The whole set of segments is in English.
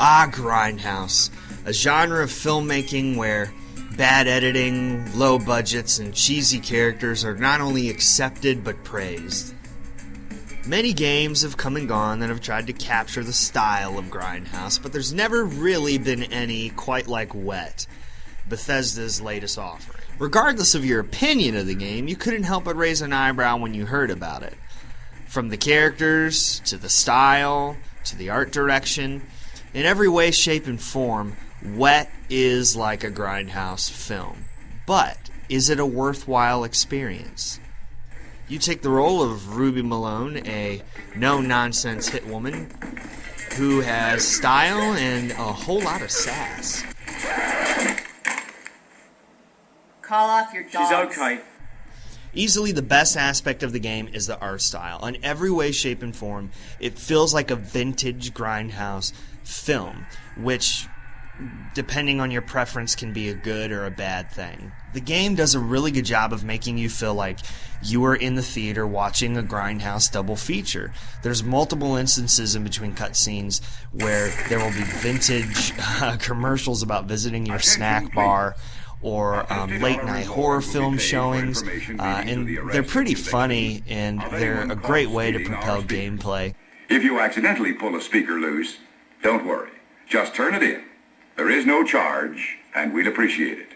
Grindhouse, a genre of filmmaking where bad editing, low budgets, and cheesy characters are not only accepted but praised. Many games have come and gone that have tried to capture the style of Grindhouse, but there's never really been any quite like Wet, Bethesda's latest offering. Regardless of your opinion of the game, you couldn't help but raise an eyebrow when you heard about it. From the characters, to the style, to the art direction, in every way, shape, and form, Wet is like a Grindhouse film. But is it a worthwhile experience? You take the role of Ruby Malone, a no-nonsense hit woman who has style and a whole lot of sass. Call off your dogs. She's okay. Easily the best aspect of the game is the art style. In every way, shape, and form, it feels like a vintage Grindhouse film, which, depending on your preference, can be a good or a bad thing. The game does a really good job of making you feel like you are in the theater watching a Grindhouse double feature. There's multiple instances in between cutscenes where there will be vintage commercials about visiting your snack bar, or late-night horror film showings, and they're pretty funny, and they're a great way to propel gameplay. If you accidentally pull a speaker loose, don't worry. Just turn it in. There is no charge, and we'd appreciate it.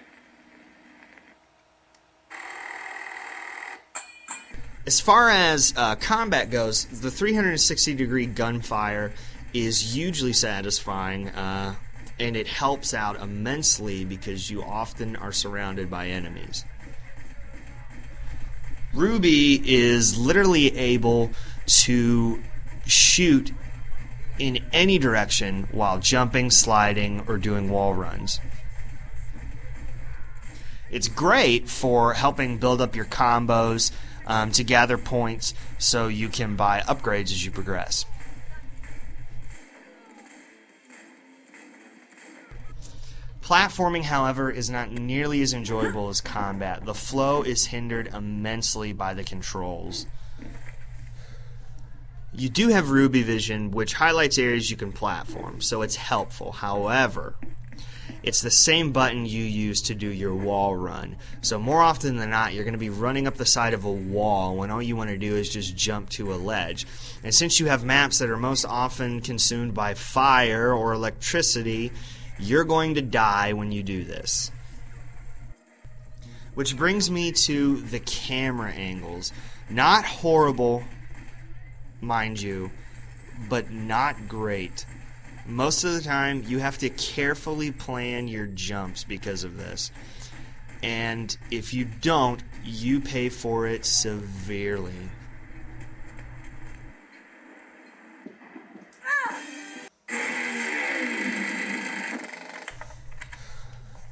As far as combat goes, the 360-degree gunfire is hugely satisfying, and it helps out immensely because you often are surrounded by enemies. Ruby is literally able to shoot in any direction while jumping, sliding, or doing wall runs. It's great for helping build up your combos to gather points so you can buy upgrades as you progress. Platforming, however, is not nearly as enjoyable as combat. The flow is hindered immensely by the controls. You do have Ruby Vision, which highlights areas you can platform, so it's helpful. However, it's the same button you use to do your wall run. So more often than not, you're going to be running up the side of a wall when all you want to do is just jump to a ledge. And since you have maps that are most often consumed by fire or electricity, you're going to die when you do this. Which brings me to the camera angles. Not horrible, mind you, but not great. Most of the time, you have to carefully plan your jumps because of this. And if you don't, you pay for it severely.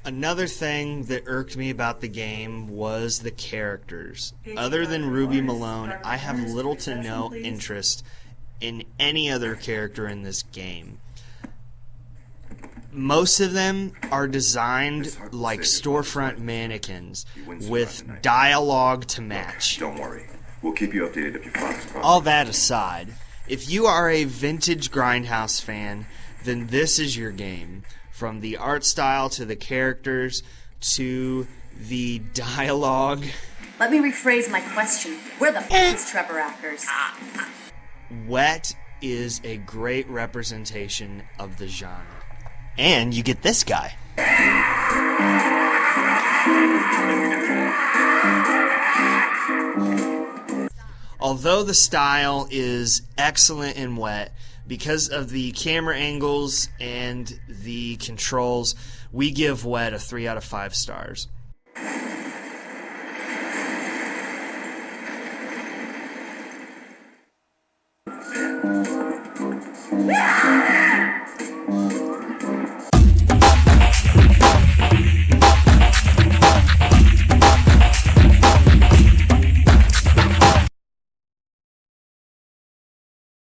Another thing that irked me about the game was the characters. Other than Ruby Malone, I have little to no interest in any other character in this game. Most of them are designed like storefront mannequins with dialogue to match. Don't worry. We'll keep you updated if you promise. All that aside, if you are a vintage Grindhouse fan, then this is your game. From the art style to the characters to the dialogue. Let me rephrase my question. Where the f*** is Trevor Ackers? Wet is a great representation of the genre. And you get this guy. Although the style is excellent in Wet, because of the camera angles and the controls, we give Wet a 3 out of 5 stars. Yeah!